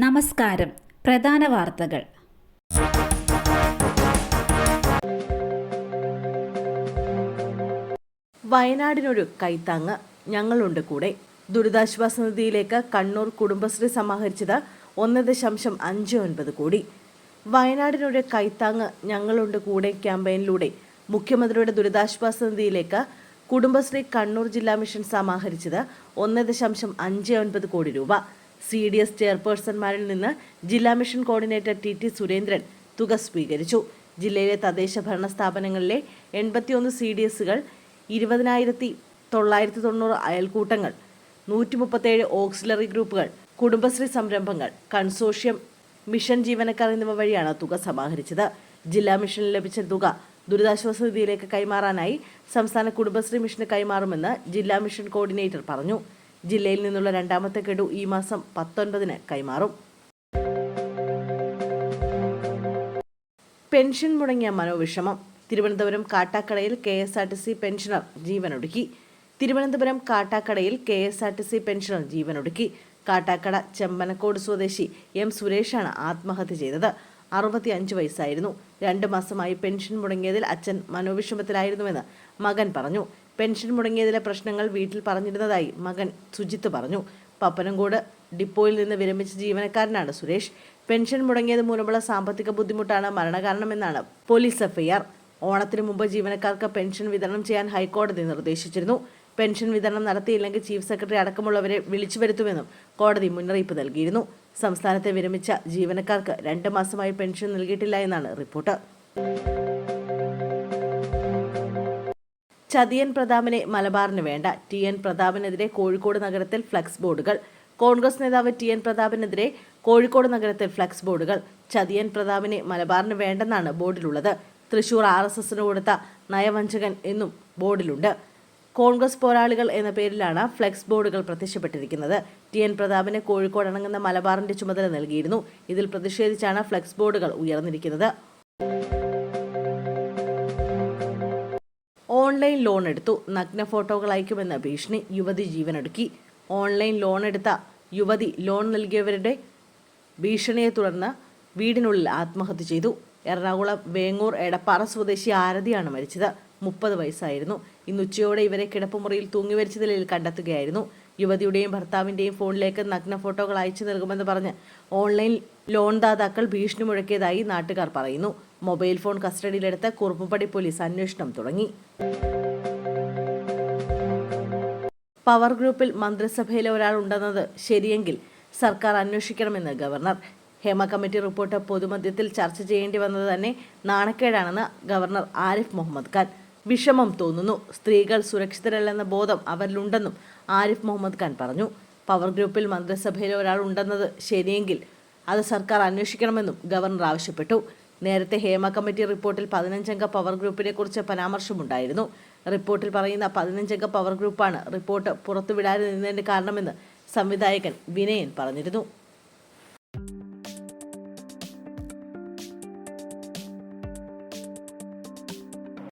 നമസ്കാരം. പ്രധാന വാർത്തകൾ. വയനാടിനൊരു കൈത്താങ്ങ്, ഞങ്ങളുണ്ട് കൂടെ. ദുരിതാശ്വാസ നിധിയിലേക്ക് കണ്ണൂർ കുടുംബശ്രീ സമാഹരിച്ചത് 1.59 കോടി. വയനാടിനൊരു കൈത്താങ്ങ്, ഞങ്ങളുണ്ട് കൂടെ ക്യാമ്പയിനിലൂടെ മുഖ്യമന്ത്രിയുടെ ദുരിതാശ്വാസ നിധിയിലേക്ക് കുടുംബശ്രീ കണ്ണൂർ ജില്ലാ മിഷൻ സമാഹരിച്ചത് 1.59 കോടി രൂപ. CDS ചെയർപേഴ്സൺമാരിൽ നിന്ന് ജില്ലാ മിഷൻ കോർഡിനേറ്റർ TT സുരേന്ദ്രൻ തുക സ്വീകരിച്ചു. ജില്ലയിലെ തദ്ദേശ ഭരണ സ്ഥാപനങ്ങളിലെ 81 CDSകൾ, 20,990 അയൽക്കൂട്ടങ്ങൾ, 137 ഓക്സിലറി ഗ്രൂപ്പുകൾ, കുടുംബശ്രീ സംരംഭങ്ങൾ, കൺസോഷ്യം, മിഷൻ ജീവനക്കാർ എന്നിവ വഴിയാണ് തുക സമാഹരിച്ചത്. ജില്ലാ മിഷനിൽ ലഭിച്ച തുക ദുരിതാശ്വാസ നിധിയിലേക്ക് കൈമാറാനായി സംസ്ഥാന കുടുംബശ്രീ മിഷന് കൈമാറുമെന്ന് ജില്ലാ മിഷൻ കോർഡിനേറ്റർ പറഞ്ഞു. ജില്ലയിൽ നിന്നുള്ള രണ്ടാമത്തെ ഗഡു ഈ മാസം 19-ന് കൈമാറും. പെൻഷൻ മുടങ്ങിയ മനോവിഷമം. തിരുവനന്തപുരം കാട്ടാക്കടയിൽ KSRTC പെൻഷനർ ജീവനൊടുക്കി. തിരുവനന്തപുരം കാട്ടാക്കടയിൽ KSRTC പെൻഷനർ ജീവനൊടുക്കി. കാട്ടാക്കട ചെമ്പനക്കോട് സ്വദേശി M സുരേഷാണ് ആത്മഹത്യ ചെയ്തത്. 65 വയസ്സായിരുന്നു. 2 മാസമായി പെൻഷൻ മുടങ്ങിയതിൽ അച്ഛൻ മനോവിഷമത്തിലായിരുന്നുവെന്ന് മകൻ പറഞ്ഞു. പെൻഷൻ മുടങ്ങിയതിലെ പ്രശ്നങ്ങൾ വീട്ടിൽ പറഞ്ഞിരുന്നതായി മകൻ സുജിത്ത് പറഞ്ഞു. പപ്പനംകോട് ഡിപ്പോയിൽ നിന്ന് വിരമിച്ച ജീവനക്കാരനാണ് സുരേഷ്. പെൻഷൻ മുടങ്ങിയത് മൂലമുള്ള സാമ്പത്തിക ബുദ്ധിമുട്ടാണ് മരണകാരണമെന്നാണ് പോലീസ് FIR. ഓണത്തിന് മുമ്പ് ജീവനക്കാർക്ക് പെൻഷൻ വിതരണം ചെയ്യാൻ ഹൈക്കോടതി നിർദ്ദേശിച്ചിരുന്നു. പെൻഷൻ വിതരണം നടത്തിയില്ലെങ്കിൽ ചീഫ് സെക്രട്ടറി അടക്കമുള്ളവരെ വിളിച്ചു വരുത്തുമെന്നും കോടതി മുന്നറിയിപ്പ് നൽകിയിരുന്നു. സംസ്ഥാനത്തെ വിരമിച്ച ജീവനക്കാർക്ക് 2 മാസമായി പെൻഷൻ നൽകിയിട്ടില്ല എന്നാണ് റിപ്പോർട്ട്. ചതിയൻ പ്രതാപനെ മലബാറിന് വേണ്ട. TN പ്രതാപനെതിരെ കോഴിക്കോട് നഗരത്തിൽ ഫ്ലക്സ് ബോർഡുകൾ. കോൺഗ്രസ് നേതാവ് TN പ്രതാപനെതിരെ കോഴിക്കോട് നഗരത്തിൽ ഫ്ലക്സ് ബോർഡുകൾ. ചതിയൻ പ്രതാപനെ മലബാറിന് വേണ്ടെന്നാണ് ബോർഡിലുള്ളത്. തൃശൂർ RSSന് കൊടുത്ത നയവഞ്ചകൻ എന്നും ബോർഡിലുണ്ട്. കോൺഗ്രസ് പോരാളികൾ എന്ന പേരിലാണ് ഫ്ലെക്സ് ബോർഡുകൾ പ്രത്യക്ഷപ്പെട്ടിരിക്കുന്നത്. TN പ്രതാപന് കോഴിക്കോട് അടങ്ങുന്ന മലബാറിന്റെ ചുമതല നൽകിയിരുന്നു. ഇതിൽ പ്രതിഷേധിച്ചാണ് ഫ്ലെക്സ് ബോർഡുകൾ ഉയർന്നിരിക്കുന്നത്. ഓൺലൈൻ ലോൺ എടുത്തു, നഗ്ന ഫോട്ടോകൾ അയക്കുമെന്ന് ഭീഷണി, യുവതി ജീവനൊടുക്കി. ഓൺലൈൻ ലോൺ എടുത്ത യുവതി ലോൺ നൽകിയവരുടെ ഭീഷണിയെ തുടർന്ന് വീടിനുള്ളിൽ ആത്മഹത്യ ചെയ്തു. എറണാകുളം വേങ്ങൂർ എടപ്പാറ സ്വദേശി ആരതിയാണ് മരിച്ചത്. 30 വയസ്സായിരുന്നു. ഇന്ന് ഉച്ചയോടെ ഇവരെ കിടപ്പുമുറിയിൽ തൂങ്ങിമരിച്ച നിലയിൽ കണ്ടെത്തുകയായിരുന്നു. യുവതിയുടെയും ഭർത്താവിൻ്റെയും ഫോണിലേക്ക് നഗ്ന ഫോട്ടോകൾ അയച്ചു നൽകുമെന്ന് പറഞ്ഞ് ഓൺലൈൻ ലോൺ ദാതാക്കൾ ഭീഷണി മുഴക്കിയതായി നാട്ടുകാർ പറയുന്നു. മൊബൈൽ ഫോൺ കസ്റ്റഡിയിലെടുത്ത് കുറുപ്പുപടി പോലീസ് അന്വേഷണം തുടങ്ങി. പവർ ഗ്രൂപ്പിൽ മന്ത്രിസഭയിലെ ഒരാൾ ഉണ്ടെന്നത് ശരിയെങ്കിൽ സർക്കാർ അന്വേഷിക്കണമെന്ന് ഗവർണർ. ഹേമ കമ്മിറ്റി റിപ്പോർട്ട് പൊതുമധ്യത്തിൽ ചർച്ച ചെയ്യേണ്ടി വന്നത് തന്നെ നാണക്കേടാണെന്ന് ഗവർണർ ആരിഫ് മുഹമ്മദ് ഖാൻ. വിഷമം തോന്നുന്നു. സ്ത്രീകൾ സുരക്ഷിതരല്ലെന്ന ബോധം അവരിലുണ്ടെന്നും ആരിഫ് മുഹമ്മദ് ഖാൻ പറഞ്ഞു. പവർ ഗ്രൂപ്പിൽ മന്ത്രിസഭയിലെ ഒരാൾ ഉണ്ടെന്നത് ശരിയെങ്കിൽ അത് സർക്കാർ അന്വേഷിക്കണമെന്നും ഗവർണർ ആവശ്യപ്പെട്ടു. നേരത്തെ ഹേമ കമ്മിറ്റി റിപ്പോർട്ടിൽ 15-അംഗ പവർ ഗ്രൂപ്പിനെ കുറിച്ച് പരാമർശമുണ്ടായിരുന്നു. റിപ്പോർട്ടിൽ പറയുന്ന 15-അംഗ പവർ ഗ്രൂപ്പാണ് റിപ്പോർട്ട് പുറത്തുവിടാതിരുന്നതിന് കാരണമെന്ന് സംവിധായകൻ വിനയൻ പറഞ്ഞിരുന്നു.